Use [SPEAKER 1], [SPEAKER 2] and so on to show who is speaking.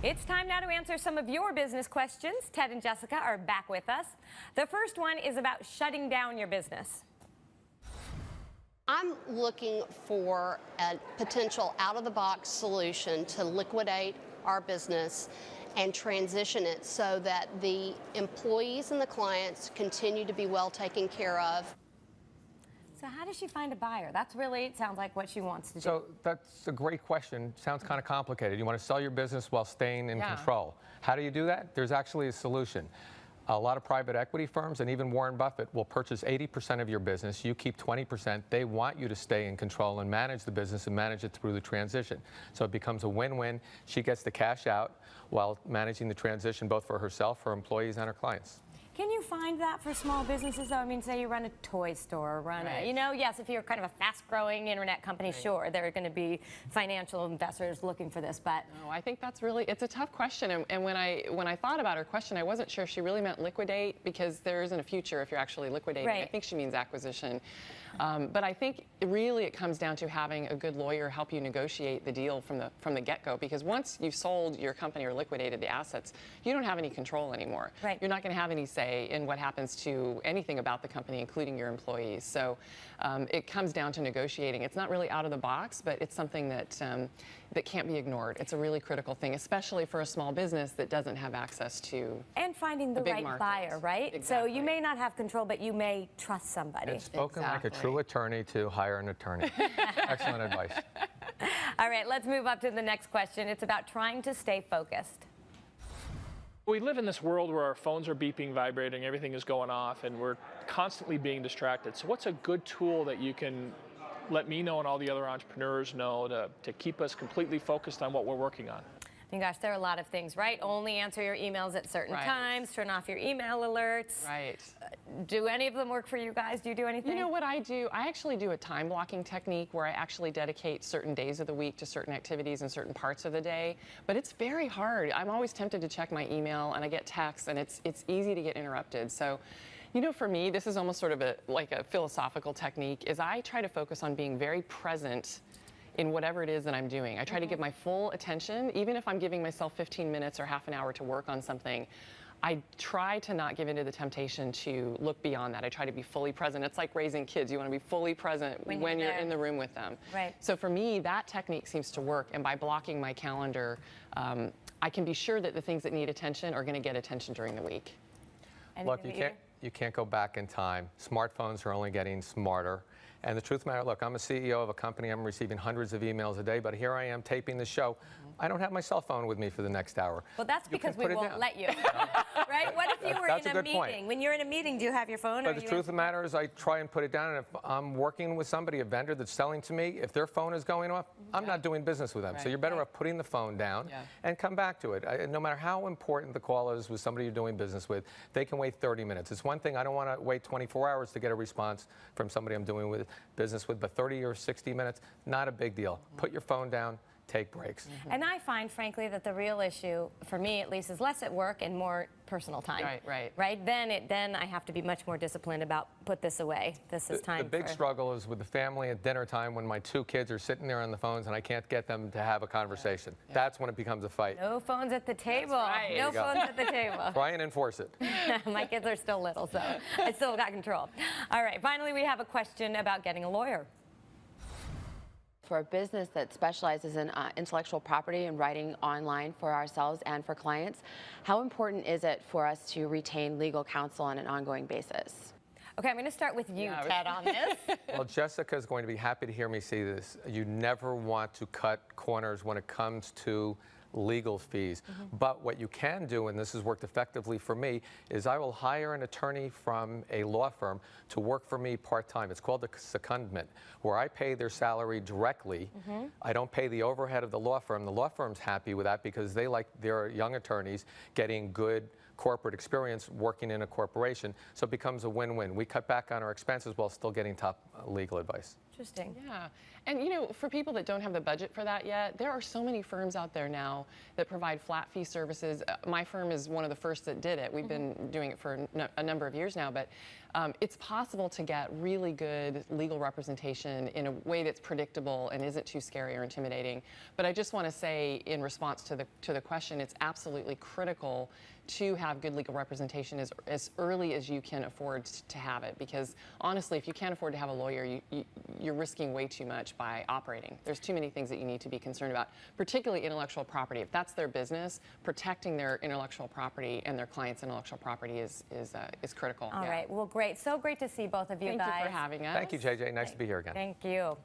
[SPEAKER 1] It's time now to answer some of your business questions. Ted and Jessica are back with us. The first one is about shutting down your business.
[SPEAKER 2] I'm looking for a potential out-of-the-box solution to liquidate our business and transition it so that the employees and the clients continue to be well taken care of.
[SPEAKER 1] So how does she find a buyer? That's really, it sounds like what she wants to do.
[SPEAKER 3] So that's a great question. Sounds kind of complicated. You want to sell your business while staying in control. How do you do that? There's actually a solution. A lot of private equity firms and even Warren Buffett will purchase 80% of your business. You keep 20%. They want you to stay in control and manage the business and manage it through the transition. So it becomes a win-win. She gets the cash out while managing the transition both for herself, her employees, and her clients.
[SPEAKER 1] Can you find that for small businesses, though? I mean, say you run a toy store, yes, if you're kind of a fast-growing internet company, sure, there are going to be financial investors looking for this, but...
[SPEAKER 4] No, I think that's really, it's a tough question, and when I thought about her question, I wasn't sure if she really meant liquidate, because there isn't a future if you're actually liquidating. I think she means acquisition. But I think really it comes down to having a good lawyer help you negotiate the deal from the get-go, because once you've sold your company or liquidated the assets, you don't have any control anymore. You're not going to have any say in what happens to anything about the company, including your employees. So it comes down to negotiating. It's not really out of the box, but it's something that that can't be ignored. It's a really critical thing, especially for a small business that doesn't have access to
[SPEAKER 1] and finding the right buyer, right?
[SPEAKER 4] Exactly.
[SPEAKER 1] So you may not have control, but you may trust somebody.
[SPEAKER 3] It's spoken like a true attorney to hire an attorney. Excellent advice.
[SPEAKER 1] All right, let's move up to the next question. It's about trying to stay focused.
[SPEAKER 5] We live in this world where our phones are beeping, vibrating, everything is going off, and we're constantly being distracted. So what's a good tool that you can let me know and all the other entrepreneurs know to keep us completely focused on what we're working on?
[SPEAKER 1] I mean, gosh, there are a lot of things, right? Only answer your emails at certain times, turn off your email alerts. Do any of them work for you guys? Do you do anything?
[SPEAKER 4] You know what I do? I actually do a time blocking technique where I actually dedicate certain days of the week to certain activities in certain parts of the day. But it's very hard. I'm always tempted to check my email, and I get texts, and it's easy to get interrupted. So, you know, for me, this is almost sort of like a philosophical technique, is I try to focus on being very present in whatever it is that I'm doing. I try to give my full attention, even if I'm giving myself 15 minutes or half an hour to work on something. I try to not give into the temptation to look beyond that. I try to be fully present. It's like raising kids. You want to be fully present when you're in the room with them. So for me, that technique seems to work, and by blocking my calendar, I can be sure that the things that need attention are going to get attention during the week.
[SPEAKER 3] Look, you can't go back in time. Smartphones are only getting smarter. And the truth of the matter, look, I'm a CEO of a company. I'm receiving hundreds of emails a day, but here I am taping the show. I don't have my cell phone with me for the next hour.
[SPEAKER 1] Well, that's because we won't let you. Right? What if you were in a meeting? Point. When you're in a meeting, do you have your phone?
[SPEAKER 3] But the truth of the matter is I try and put it down, and if I'm working with somebody, a vendor that's selling to me, if their phone is going off, I'm not doing business with them. So you're better off putting the phone down and come back to it. No matter how important the call is with somebody you're doing business with, they can wait 30 minutes. It's one thing, I don't want to wait 24 hours to get a response from somebody I'm doing business with, but 30 or 60 minutes, not a big deal. Put your phone down. Take breaks.
[SPEAKER 1] And I find, frankly, that the real issue, for me at least, is less at work and more personal time. Right? Then I have to be much more disciplined about put this away. This is time.
[SPEAKER 3] The big struggle is with the family at dinner time when my two kids are sitting there on the phones and I can't get them to have a conversation. That's when it becomes a fight.
[SPEAKER 1] No phones at the table. No phones at the table.
[SPEAKER 3] Try and enforce it.
[SPEAKER 1] My kids are still little, so I still got control. All right, finally, we have a question about getting a lawyer.
[SPEAKER 6] For a business that specializes in intellectual property and writing online for ourselves and for clients, how important is it for us to retain legal counsel on an ongoing basis?
[SPEAKER 1] Okay, I'm going to start with you, Ted, on this.
[SPEAKER 3] Well, Jessica is going to be happy to hear me say this. You never want to cut corners when it comes to legal fees. But what you can do, and this has worked effectively for me, is I will hire an attorney from a law firm to work for me part-time. It's called a secondment, where I pay their salary directly. I don't pay the overhead of the law firm. The law firm's happy with that because they like their young attorneys getting good corporate experience working in a corporation, so it becomes a win-win. We cut back on our expenses while still getting top legal advice.
[SPEAKER 1] Interesting.
[SPEAKER 4] Yeah. And, you know, for people that don't have the budget for that yet, there are so many firms out there now that provide flat fee services. My firm is one of the first that did it. We've been doing it for a number of years now, but It's possible to get really good legal representation in a way that's predictable and isn't too scary or intimidating. But I just want to say, in response to the question, it's absolutely critical to have good legal representation as early as you can afford to have it, because honestly, if you can't afford to have a lawyer, you're risking way too much by operating. There's too many things that you need to be concerned about, particularly intellectual property. If that's their business, protecting their intellectual property and their clients' intellectual property is critical.
[SPEAKER 1] All right, well, great. So great to see both of you guys.
[SPEAKER 4] Thank you for having us.
[SPEAKER 3] Thank you, JJ. Nice to be here again.
[SPEAKER 1] Thank you.